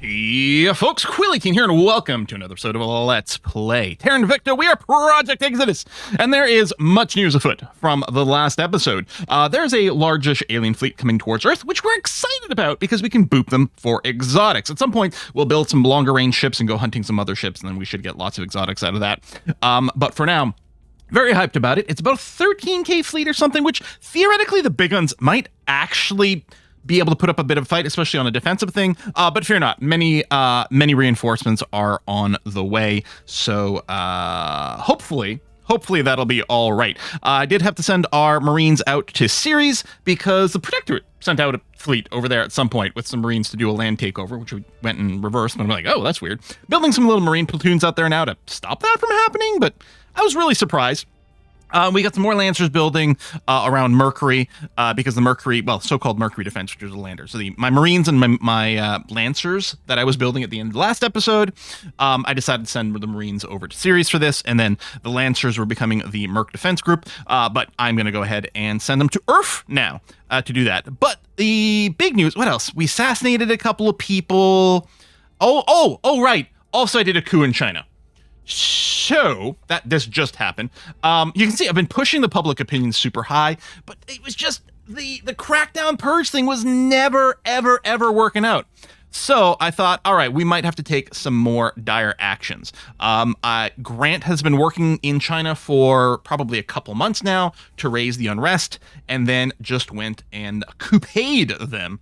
Yeah, folks, Consolidating here, and welcome to another episode of Let's Play Terra Invicta. We are Project Exodus, and there is much news afoot from the last episode. There's a largish alien fleet coming towards Earth, which we're excited about because we can boop them for exotics. At some point, we'll build some longer range ships and go hunting some other ships, and then we should get lots of exotics out of that. But for now, very hyped about it. It's about a 13k fleet or something, which theoretically the big guns might actually be able to put up a bit of a fight, especially on a defensive thing. But fear not, many reinforcements are on the way. So hopefully that'll be all right. I did have to send our Marines out to Ceres because the Protectorate sent out a fleet over there at some point with some Marines to do a land takeover, which we went in reverse. And I'm like, oh, that's weird. Building some little Marine platoons out there now to stop that from happening, but I was really surprised. We got some more Lancers building around Mercury because the Mercury, well, so-called Mercury Defense, which is a lander. So my Marines and my Lancers that I was building at the end of the last episode, I decided to send the Marines over to Ceres for this, and then the Lancers were becoming the Merc Defense Group, but I'm going to go ahead and send them to Earth now to do that. But the big news, what else? We assassinated a couple of people. Oh, right. Also, I did a coup in China. So that this just happened. You can see I've been pushing the public opinion super high, but it was just the crackdown purge thing was never, ever working out. So I thought, all right, we might have to take some more dire actions. Grant has been working in China for probably a couple months now to raise the unrest, and then just went and couped them.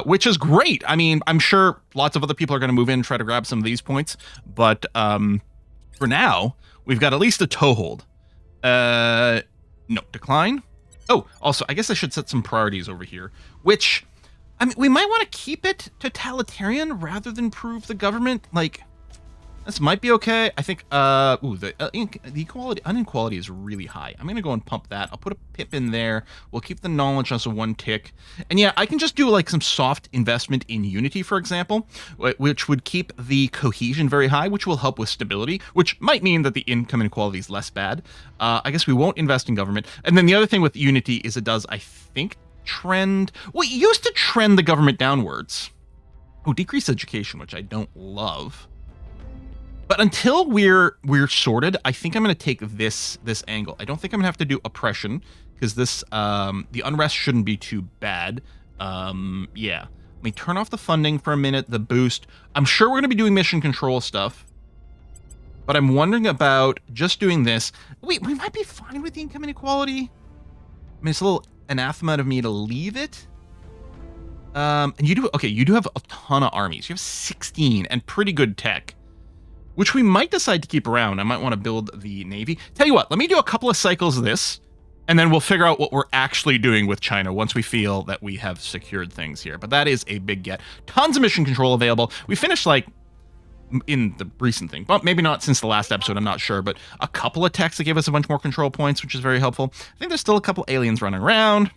Which is great. I mean, I'm sure lots of other people are going to move in and try to grab some of these points, but for now, we've got at least a toehold. No, decline. Oh, also, I guess I should set some priorities over here, which, I mean, we might want to keep it totalitarian rather than prove the government. Like, this might be okay. I think, the inequality is really high. I'm going to go and pump that. I'll put a pip in there. We'll keep the knowledge as a 1 tick. And yeah, I can just do like some soft investment in unity, for example, which would keep the cohesion very high, which will help with stability, which might mean that the income inequality is less bad. I guess we won't invest in government. And then the other thing with unity is it does, I think, trend. Well, it used to trend the government downwards. Oh, decrease education, which I don't love. But until we're sorted, I think I'm going to take this angle. I don't think I'm going to have to do oppression because this the unrest shouldn't be too bad. Yeah. Let me turn off the funding for a minute, the boost. I'm sure we're going to be doing mission control stuff. But I'm wondering about just doing this. We might be fine with the income inequality. I mean, it's a little anathema of me to leave it. And you do have a ton of armies. You have 16 and pretty good tech, which we might decide to keep around. I might want to build the Navy. Tell you what, let me do a couple of cycles of this, and then we'll figure out what we're actually doing with China once we feel that we have secured things here. But that is a big get. Tons of mission control available. We finished, like, in the recent thing. Well, maybe not since the last episode, I'm not sure, but a couple of techs that gave us a bunch more control points, which is very helpful. I think there's still a couple aliens running around.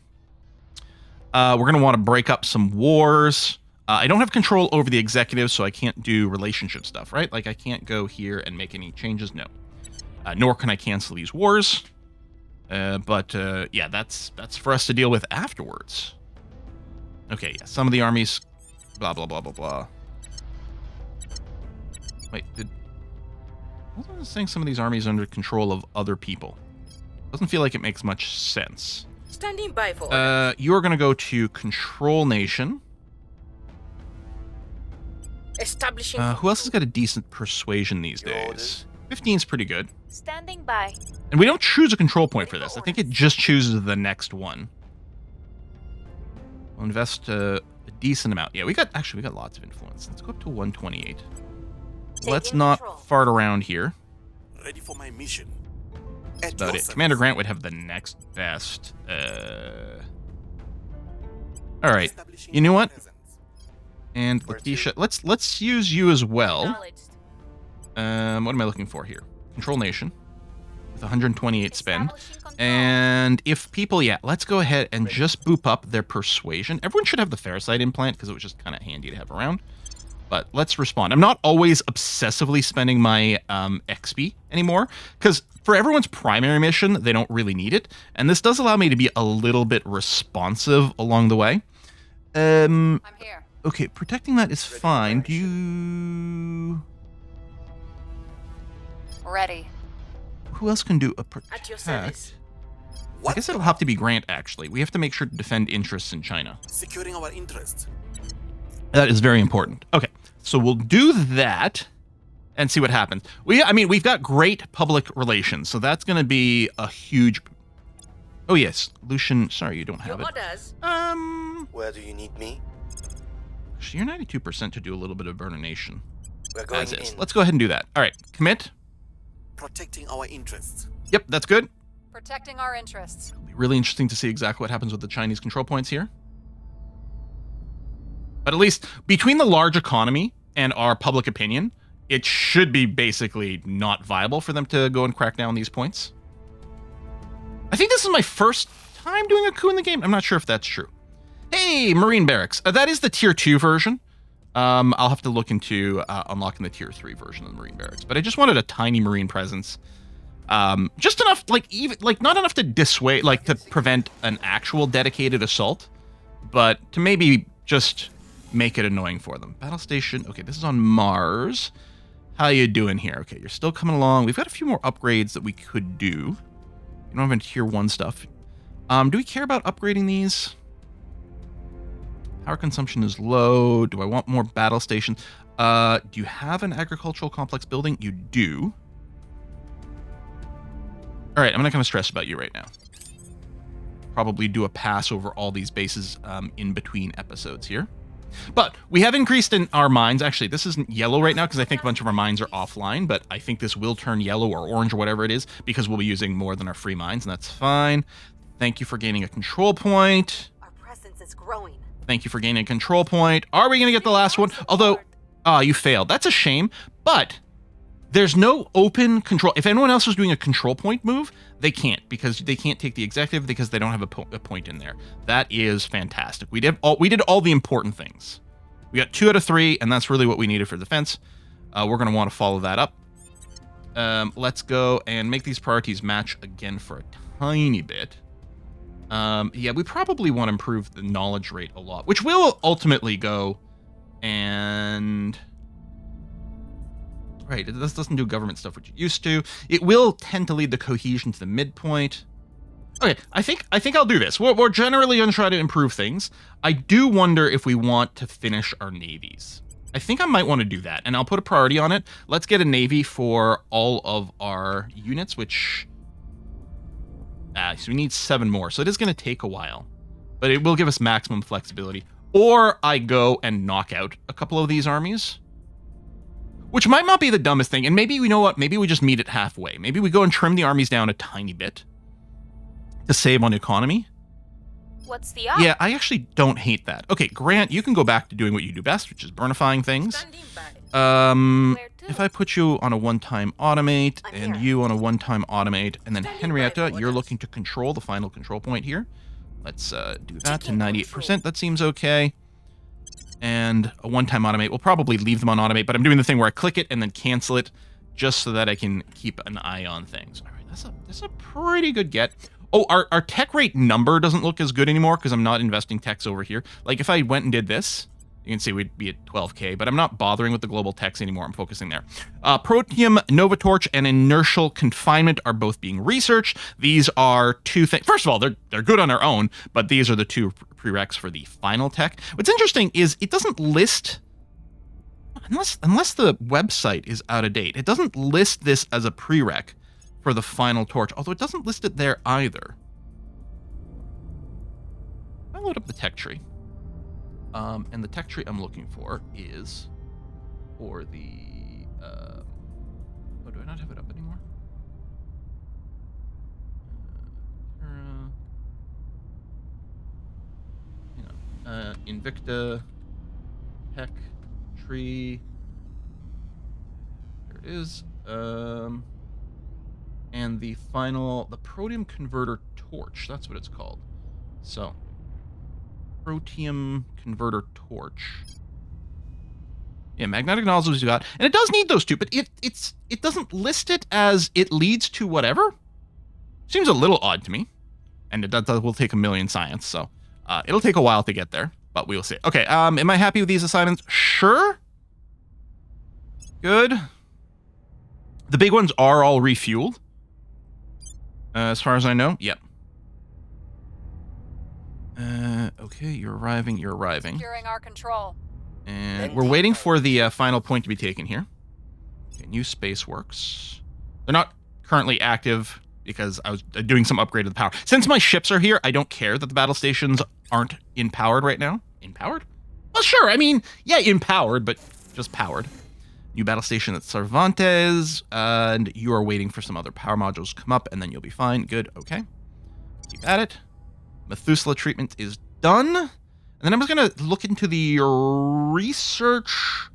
We're going to want to break up some wars. I don't have control over the executive, so I can't do relationship stuff, right? Like, I can't go here and make any changes. No. Nor can I cancel these wars. But yeah, that's for us to deal with afterwards. Okay, yeah, some of the armies, blah, blah, blah, blah, blah. Wait, what was I saying? Some of these armies are under control of other people. Doesn't feel like it makes much sense. Standing by for you are going to go to Control Nation. establishing. Who else has got a decent persuasion these days? 15's pretty good. Standing by. And we don't choose a control point for this. I think it just chooses the next one. We'll invest a decent amount. Yeah, we got lots of influence. Let's go up to 128. Let's not fart around here. Ready for my mission. That's about it. Commander Grant would have the next best. All right. You know what? And Letitia, let's use you as well. What am I looking for here? Control Nation with 128 spend. And if people, yeah, let's go ahead and just boop up their persuasion. Everyone should have the Ferricide implant because it was just kind of handy to have around. But let's respond. I'm not always obsessively spending my XP anymore because for everyone's primary mission, they don't really need it. And this does allow me to be a little bit responsive along the way. I'm here. Okay, protecting that is fine. Do you... Ready. Who else can do a At your protect? service. I What? guess it'll have to be Grant, actually. We have to make sure to defend interests in China. Securing our interests. That is very important. Okay, so we'll do that and see what happens. We've got great public relations, so that's going to be a huge... Oh, yes. Lucian, sorry, you don't have Your it. orders. Where do you need me? You're 92% to do a little bit of Burnation. We're going As is. in. Let's go ahead and do that. All right, commit. Protecting our interests. Yep, that's good. Protecting our interests. It'll be really interesting to see exactly what happens with the Chinese control points here. But at least between the large economy and our public opinion, it should be basically not viable for them to go and crack down these points. I think this is my first time doing a coup in the game. I'm not sure if that's true. Hey, Marine Barracks. That is the Tier 2 version. I'll have to look into unlocking the Tier 3 version of the Marine Barracks. But I just wanted a tiny Marine presence. Just enough, not enough to dissuade, to prevent an actual dedicated assault, but to maybe just make it annoying for them. Battle station. Okay, this is on Mars. How you doing here? Okay, you're still coming along. We've got a few more upgrades that we could do. You don't have any Tier 1 stuff. Do we care about upgrading these? Power consumption is low. Do I want more battle stations? Do you have an agricultural complex building? You do. All right, I'm not going to stress about you right now. Probably do a pass over all these bases in between episodes here. But we have increased in our mines. Actually, this isn't yellow right now because I think a bunch of our mines are offline, but I think this will turn yellow or orange or whatever it is because we'll be using more than our free mines, and that's fine. Thank you for gaining a control point. Our presence is growing. Thank you for gaining a control point. Are we going to get the last one? Although, you failed. That's a shame, but there's no open control. If anyone else was doing a control point move, they can't because they can't take the executive because they don't have a point in there. That is fantastic. We did all the important things. We got 2 out of 3, and that's really what we needed for defense. We're going to want to follow that up. Let's go and make these priorities match again for a tiny bit. Yeah, we probably want to improve the knowledge rate a lot, which will ultimately go and... Right, this doesn't do government stuff, which it used to. It will tend to lead the cohesion to the midpoint. Okay, I think I'll do this. We're generally going to try to improve things. I do wonder if we want to finish our navies. I think I might want to do that, and I'll put a priority on it. Let's get a navy for all of our units, which... so we need 7 more, so it is going to take a while. But it will give us maximum flexibility. Or I go and knock out a couple of these armies. Which might not be the dumbest thing, and maybe, you know what, maybe we just meet it halfway. Maybe we go and trim the armies down a tiny bit to save on economy. What's the op? Yeah, I actually don't hate that. Okay, Grant, you can go back to doing what you do best, which is burnifying things. Standing by. Where to? If I put you on a one-time automate, I'm and here. you on a one-time automate, and then Standing by Henrietta, for you're orders. looking to control the final control point here. Let's do that to Taking 98%. control. That seems okay. And a one-time automate. We'll probably leave them on automate, but I'm doing the thing where I click it and then cancel it just so that I can keep an eye on things. All right, that's a pretty good get. Oh, our tech rate number doesn't look as good anymore because I'm not investing techs over here. Like if I went and did this, you can see we'd be at 12k, but I'm not bothering with the global techs anymore. I'm focusing there. Protium, Nova Torch, and Inertial Confinement are both being researched. These are 2 things. First of all, they're good on their own, but these are the 2 prereqs for the final tech. What's interesting is it doesn't list, unless the website is out of date, it doesn't list this as a prereq for the final torch, although it doesn't list it there either. I'll load up the tech tree. And the tech tree I'm looking for is for the... oh, do I not have it up anymore? Invicta, tech tree. There it is. And the final, the Protium Converter Torch. That's what it's called. So, Protium Converter Torch. Yeah, magnetic nozzles you got, and it does need those 2, but it doesn't list it as it leads to whatever. Seems a little odd to me, and it will take a million science, so it'll take a while to get there. but we'll see. Okay, am I happy with these assignments? Sure. Good. The big ones are all refueled. As far as I know, yep. Okay, you're arriving. Securing our control. And we're waiting for the final point to be taken here. Okay, new space works. They're not currently active because I was doing some upgrade of the power. Since my ships are here, I don't care that the battle stations aren't empowered right now. Empowered? Well, sure. I mean, yeah, empowered, but just powered. New battle station at Cervantes, and you are waiting for some other power modules to come up, and then you'll be fine. Good, okay. Keep at it. Methuselah treatment is done. And then I'm just going to look into the research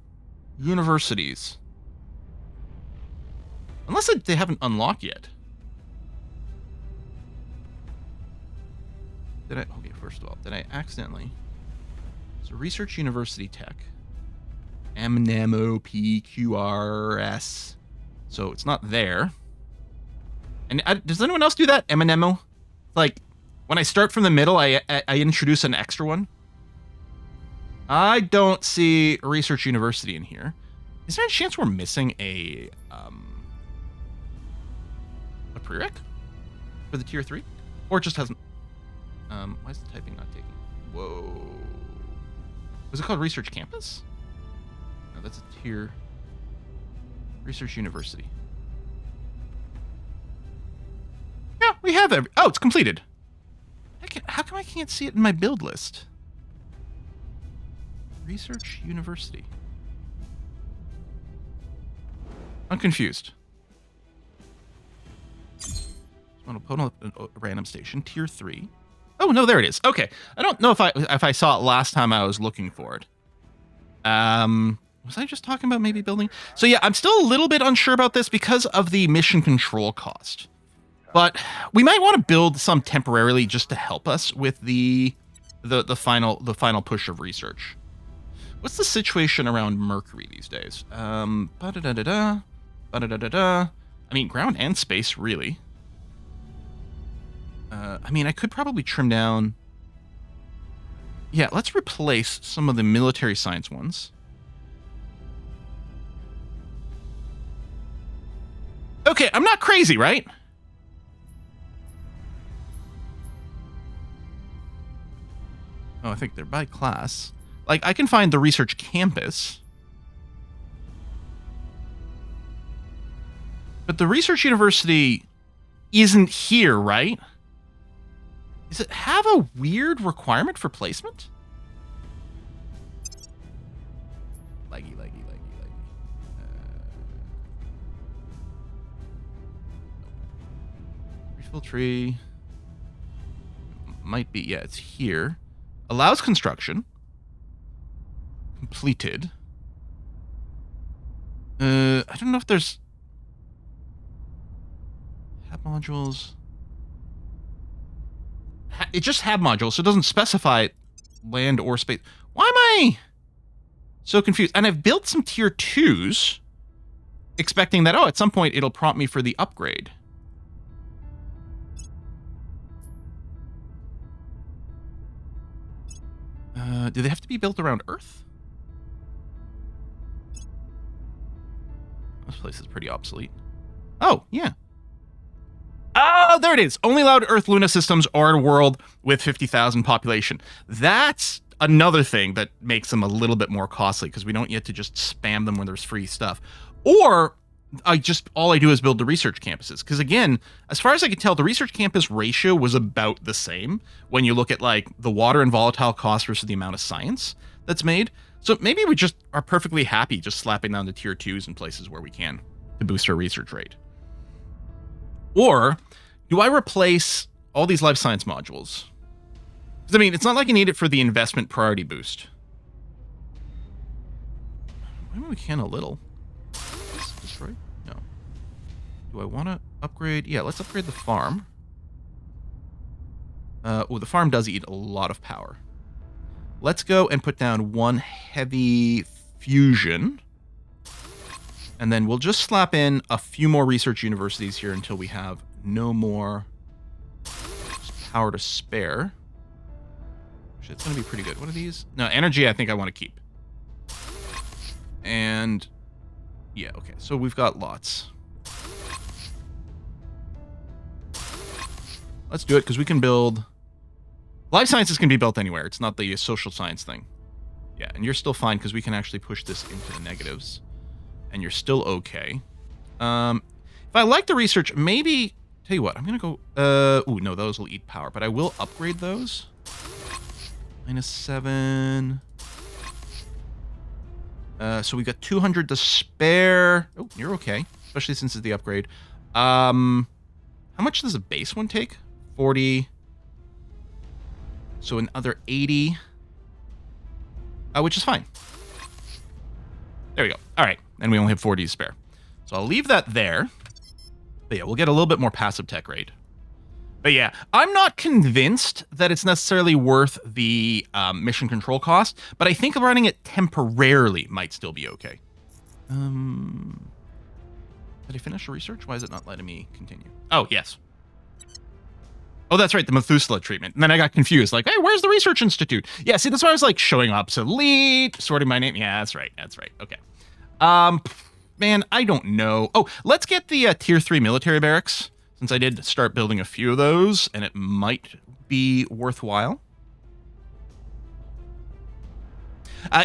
universities. Unless they haven't unlocked yet. Okay, first of all, did I accidentally... So research university tech. MNMOPQRS. So it's not there. And does anyone else do that? MNMO? Like, when I start from the middle, I introduce an extra one. I don't see research university in here. Is there a chance we're missing a prereq for the tier 3? Or it just hasn't... why is the typing not taking... Whoa. Was it called Research Campus? No, that's a tier... Research University. Yeah, we have every... Oh, it's completed. How come I can't see it in my build list? Research University. I'm confused. Want to put up a random station, tier 3. Oh no, there it is. Okay, I don't know if I saw it last time I was looking for it. Was I just talking about maybe building? So yeah, I'm still a little bit unsure about this because of the mission control cost. But we might want to build some temporarily just to help us with the final push of research. What's the situation around Mercury these days? I mean, ground and space, really. I mean, I could probably trim down... Yeah, let's replace some of the military science ones. Okay, I'm not crazy, right? Oh, I think they're by class. Like, I can find the research campus. But the research university isn't here, right? Does it have a weird requirement for placement? Laggy. Refill tree. Might be, yeah, it's here. Allows construction. Completed. I don't know if there's... Hab modules... It just had modules, so it doesn't specify land or space. Why am I so confused? And I've built some tier 2s, expecting that, oh, at some point it'll prompt me for the upgrade. Do they have to be built around Earth? This place is pretty obsolete. Oh, yeah. Oh, there it is. Only allowed Earth Luna systems or a world with 50,000 population. That's another thing that makes them a little bit more costly because we don't get to just spam them when there's free stuff. Or all I do is build the research campuses. Because again, as far as I can tell, the research campus ratio was about the same when you look at like the water and volatile cost versus the amount of science that's made. So maybe we just are perfectly happy just slapping down the tier 2s in places where we can to boost our research rate. Or do I replace all these life science modules? Because, I mean, it's not like you need it for the investment priority boost. Maybe we can a little. Destroy? No. Do I want to upgrade? Yeah, let's upgrade the farm. Oh, the farm does eat a lot of power. Let's go and put down one heavy fusion. And then we'll just slap in a few more research universities here until we have no more power to spare. Actually, it's going to be pretty good. What are these? No, energy I think I want to keep. And yeah, okay. So we've got lots. Let's do it because we can build... Life sciences can be built anywhere. It's not the social science thing. Yeah, and you're still fine because we can actually push this into the negatives. And you're still okay. If I like the research, maybe... Tell you what, I'm going to go... ooh, no, those will eat power. But I will upgrade those. -7. So we got 200 to spare. Oh, you're okay. Especially since it's the upgrade. How much does a base one take? 40. So another 80. Which is fine. There we go. All right. And we only have 40 to spare. So I'll leave that there. But yeah, we'll get a little bit more passive tech rate. But yeah, I'm not convinced that it's necessarily worth the mission control cost, but I think running it temporarily might still be okay. Did I finish the research? Why is it not letting me continue? Oh, yes. Oh, that's right, the Methuselah treatment. And then I got confused, like, hey, where's the research institute? Yeah, see, that's why I was like showing obsolete, sorting my name. Yeah, that's right, okay. Man, I don't know. Oh, let's get the tier 3 military barracks, since I did start building a few of those, and it might be worthwhile.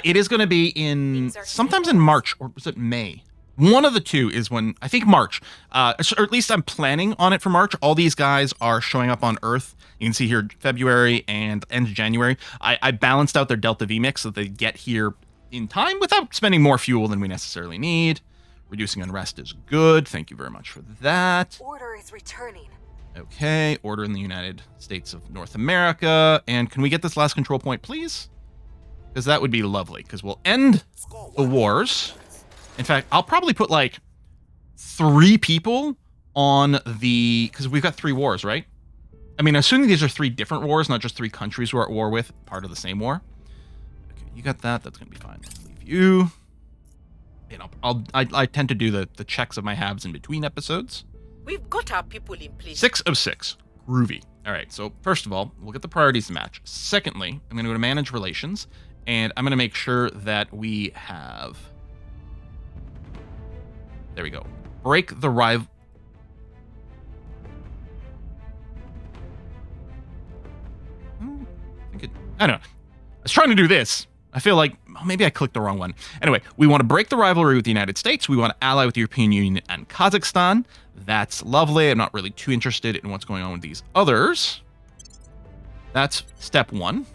It is going to be in sometimes in March, or was it May? One of the two is when, I think March, or at least I'm planning on it for March. All these guys are showing up on Earth. You can see here February and end of January. I balanced out their Delta V mix so that they get here in time without spending more fuel than we necessarily need. Reducing unrest is good. Thank you very much for that. Order is returning. Okay, order in the United States of North America. And can we get this last control point, please? Because that would be lovely, because we'll end the wars. In fact, I'll probably put like 3 people on the... Because we've got 3 wars, right? I mean, assuming these are 3 different wars, not just 3 countries we're at war with, part of the same war. Okay, you got that. That's going to be fine. Let's leave you. And I tend to do the checks of my halves in between episodes. We've got our people in place. 6 of 6. Groovy. All right, so first of all, we'll get the priorities to match. Secondly, I'm going to go to manage relations, and I'm going to make sure that we have... There we go. Break the rival... I don't know. I was trying to do this. I feel like maybe I clicked the wrong one. Anyway, we want to break the rivalry with the United States. We want to ally with the European Union and Kazakhstan. That's lovely. I'm not really too interested in what's going on with these others. That's step 1.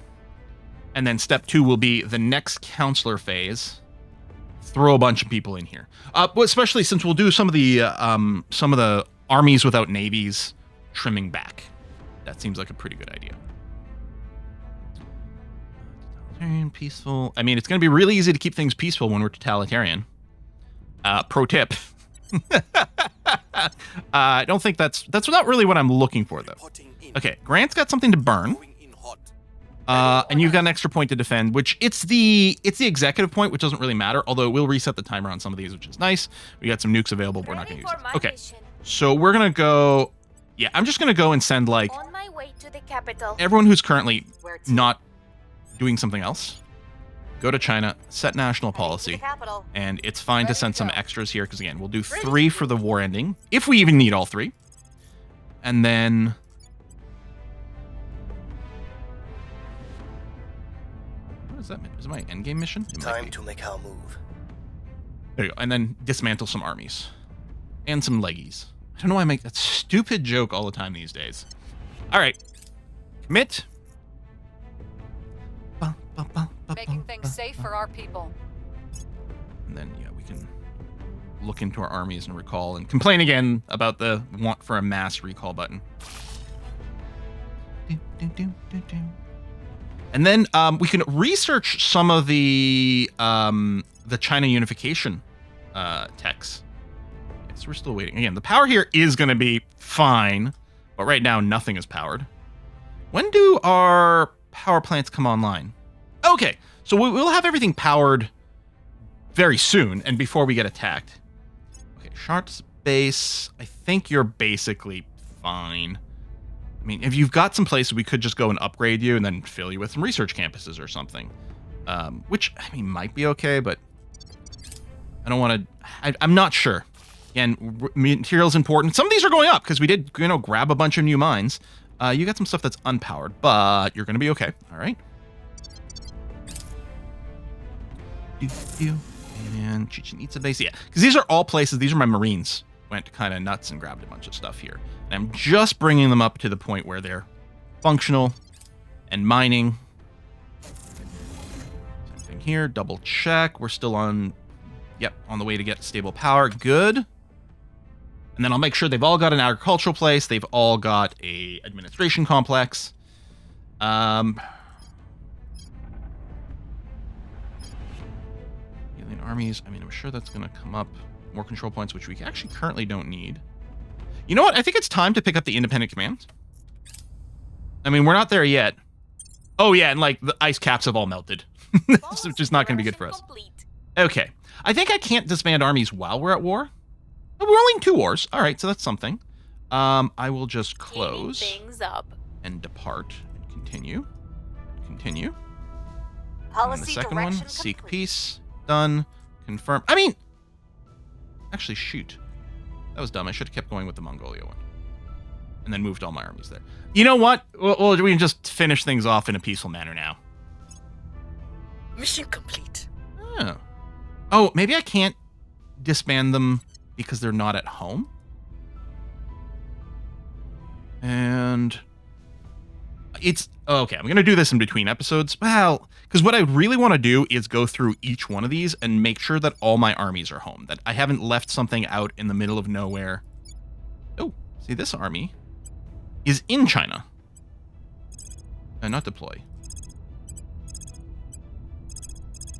And then step 2 will be the next counselor phase. Throw a bunch of people in here. Especially since we'll do some of the armies without navies trimming back. That seems like a pretty good idea. Totalitarian, peaceful. I mean, it's going to be really easy to keep things peaceful when we're totalitarian. Pro tip. I don't think that's not really what I'm looking for, though. Okay, Grant's got something to burn. And you've got an extra point to defend, which it's the executive point, which doesn't really matter, although it will reset the timer on some of these, which is nice. We got some nukes available, but we're not going to use them. Okay, so we're going to go... Yeah, I'm just going to go and send, like, On my way to the capital. everyone who's currently not doing something else. Go to China, set national policy, and it's fine to send some extras here, because, again, we'll do 3 for the war ending, if we even need all 3. And then... What is that? Is it my endgame mission? It might Time be. to make our move. There you go. And then dismantle some armies. And some leggies. I don't know why I make that stupid joke all the time these days. All right. Commit. Making things safe for our people. And then, yeah, we can look into our armies and recall and complain again about the want for a mass recall button. And then we can research some of the China unification techs. So we're still waiting. Again, the power here is going to be fine, but right now nothing is powered. When do our power plants come online? Okay, so we'll have everything powered very soon and before we get attacked. Okay, Chart's base. I think you're basically fine. mean, if you've got some places, we could just go and upgrade you and then fill you with some research campuses or something. Which, I mean, might be okay, but I don't want to... I'm not sure. Again, material's important. Some of these are going up because we did, grab a bunch of new mines. You got some stuff that's unpowered, but you're going to be okay. All right. And Chichen Itza base. Yeah, because these are all places. These are my Marines. Went kind of nuts and grabbed a bunch of stuff here. And I'm just bringing them up to the point where they're functional and mining. Same thing here. Double check. We're still on... Yep, on the way to get stable power. Good. And then I'll make sure they've all got an agricultural place. They've all got a administration complex. Alien armies. I mean, I'm sure that's going to come up. More control points, which we actually currently don't need. You know what? I think it's time to pick up the independent command. I mean, we're not there yet. Oh, yeah, and like the ice caps have all melted. Which is not going to be good for us. Okay. I think I can't disband armies while we're at war. Oh, we're only in 2 wars. All right, so that's something. I will just close things up. and depart and continue. Continue. Policy And the second one, direction seek complete. peace. Done. Confirm. I mean, actually, shoot. That was dumb. I should have kept going with the Mongolia one. And then moved all my armies there. You know what? Well, we can just finish things off in a peaceful manner now. Mission complete. Oh, maybe I can't disband them because they're not at home? And it's... Okay, I'm going to do this in between episodes. Well, because what I really want to do is go through each one of these and make sure that all my armies are home. That I haven't left something out in the middle of nowhere. Oh, see, this army is in China. Not deploy.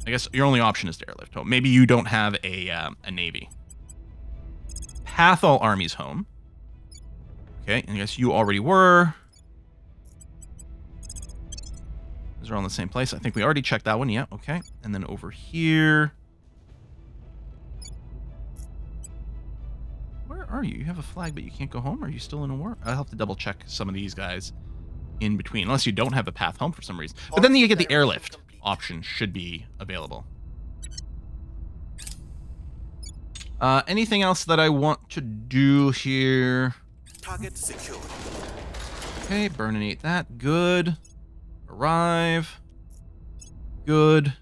I guess your only option is to airlift home. Maybe you don't have a navy. Path all armies home. Okay, and I guess you already were. These are all in the same place. I think we already checked that one. Yeah, okay. And then over here. Where are you? You have a flag, but you can't go home? Are you still in a war? I'll have to double check some of these guys in between, unless you don't have a path home for some reason. But then you get the airlift option should be available. Anything else that I want to do here? Target secured. Okay, burninate that. Good. Arrive. Good.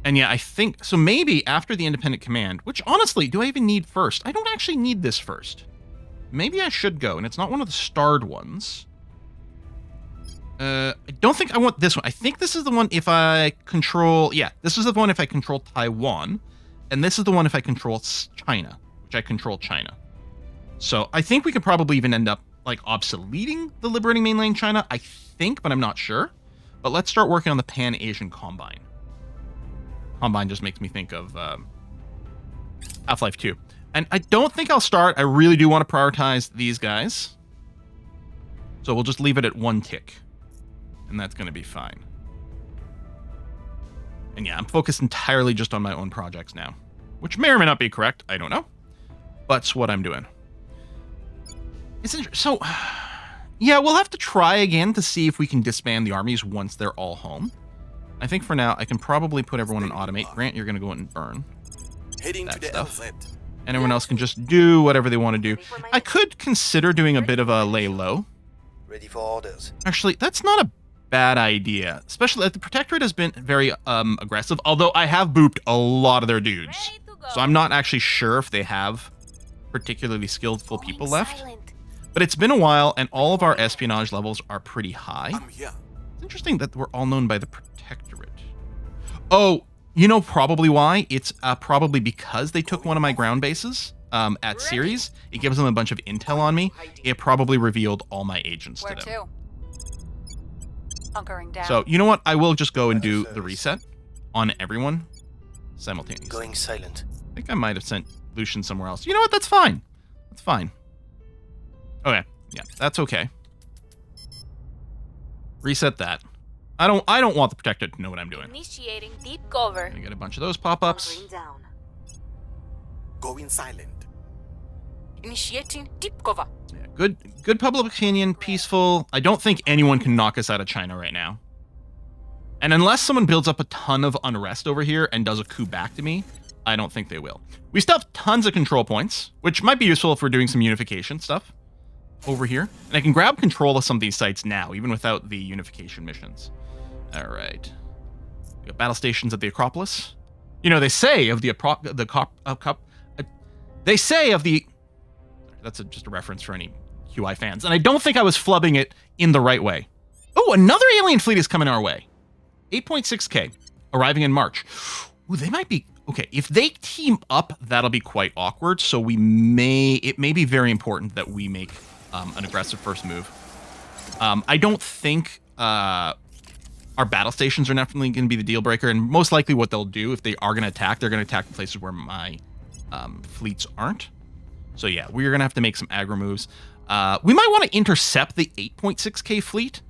And yeah, I think... So maybe after the independent command, which honestly, do I even need first? I don't actually need this first. Maybe I should go, and it's not one of the starred ones. I don't think I want this one. I think this is the one if I control... Yeah, this is the one if I control Taiwan. And this is the one if I control China, which I control China. So I think we could probably even end up, like, obsoleting the liberating mainland China. I think, but I'm not sure. But let's start working on the Pan-Asian Combine. Combine just makes me think of Half-Life 2. And I don't think I'll start. I really do want to prioritize these guys. So we'll just leave it at 1 tick. And that's going to be fine. And yeah, I'm focused entirely just on my own projects now. Which may or may not be correct. I don't know. But it's what I'm doing. It's so, yeah, we'll have to try again to see if we can disband the armies once they're all home. I think for now, I can probably put everyone in automate. Grant, you're going to go in and burn Heading that to the stuff. LZ. And everyone else can just do whatever they want to do. I could consider doing a bit of a lay low. Ready for orders. Actually, that's not a bad idea. Especially, the Protectorate has been very aggressive, although I have booped a lot of their dudes. So I'm not actually sure if they have particularly skillful people left. But it's been a while, and all of our espionage levels are pretty high. I'm here. It's interesting that we're all known by the Protectorate. Oh, you know probably why? It's probably because they took one of my ground bases at Ceres. It gives them a bunch of intel on me. It probably revealed all my agents Where to them. to? Hunkering down. So, you know what? I will just go and do the reset on everyone simultaneously. Going silent. I think I might have sent Lucian somewhere else. You know what? That's fine. That's fine. Okay. Yeah, that's okay. Reset that. I don't want the Protector to know what I'm doing. Initiating deep cover. Gonna get a bunch of those pop-ups. Hunkering down. Going silent. Initiating deep cover. Yeah, good public opinion, peaceful. I don't think anyone can knock us out of China right now. And unless someone builds up a ton of unrest over here and does a coup back to me, I don't think they will. We still have tons of control points, which might be useful if we're doing some unification stuff over here. And I can grab control of some of these sites now, even without the unification missions. All right. We got battle stations at the Acropolis. You know, they say of the that's just a reference for any QI fans. And I don't think I was flubbing it in the right way. Oh, another alien fleet is coming our way. 8.6K, arriving in March. Ooh, they might be... Okay, if they team up, that'll be quite awkward. So it may be very important that we make an aggressive first move. I don't think our battle stations are definitely going to be the deal breaker. And most likely what they'll do, if they are going to attack, they're going to attack the places where my fleets aren't. So yeah, we're going to have to make some aggro moves. We might want to intercept the 8.6K fleet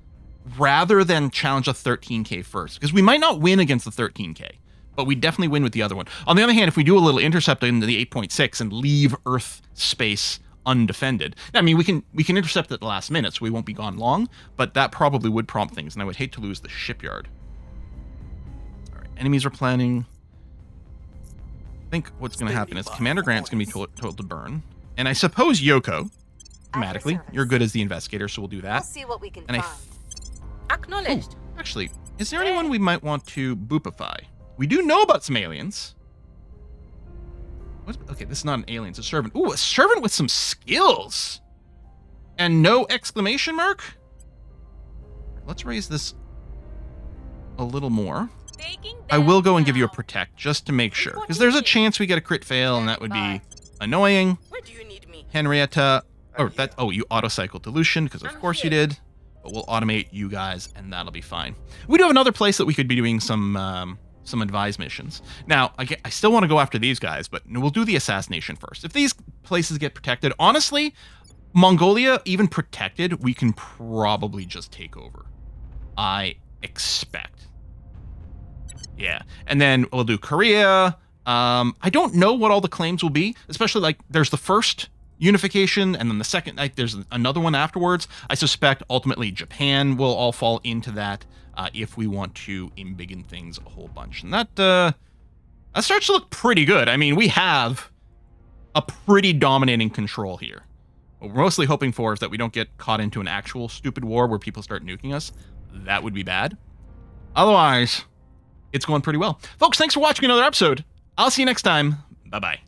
rather than challenge a 13K first, because we might not win against the 13K, but we definitely win with the other one. On the other hand, if we do a little intercept into the 8.6 and leave Earth space undefended, I mean, we can intercept at the last minute, so we won't be gone long, but that probably would prompt things, and I would hate to lose the shipyard. All right, enemies are planning. I think what's going to happen is Commander Grant's going to be told to burn, and I suppose Yoko, automatically, you're good as the investigator, so we'll do that. We'll see what we can And find. Acknowledged. Actually, is there anyone we might want to boopify? We do know about some aliens. Okay, this is not an alien, it's a servant. Ooh, a servant with some skills! And no exclamation mark? Let's raise this a little more. I will go and give you a protect, just to make sure. Because there's a chance we get a crit fail, and that would be annoying. Where do you need me? Henrietta... Oh, you auto-cycle dilution, because of course you did. But we'll automate you guys, and that'll be fine. We do have another place that we could be doing some advised missions. Now, I still want to go after these guys, but we'll do the assassination first. If these places get protected, honestly, Mongolia, even protected, we can probably just take over. I expect. Yeah, and then we'll do Korea. I don't know what all the claims will be, especially like there's the first unification, and then the second, like, there's another one afterwards. I suspect ultimately Japan will all fall into that if we want to embiggen things a whole bunch, and that starts to look pretty good. I mean, we have a pretty dominating control here. What we're mostly hoping for is that we don't get caught into an actual stupid war where people start nuking us. That would be bad. Otherwise, it's going pretty well. Folks, thanks for watching another episode. I'll see you next time. Bye-bye.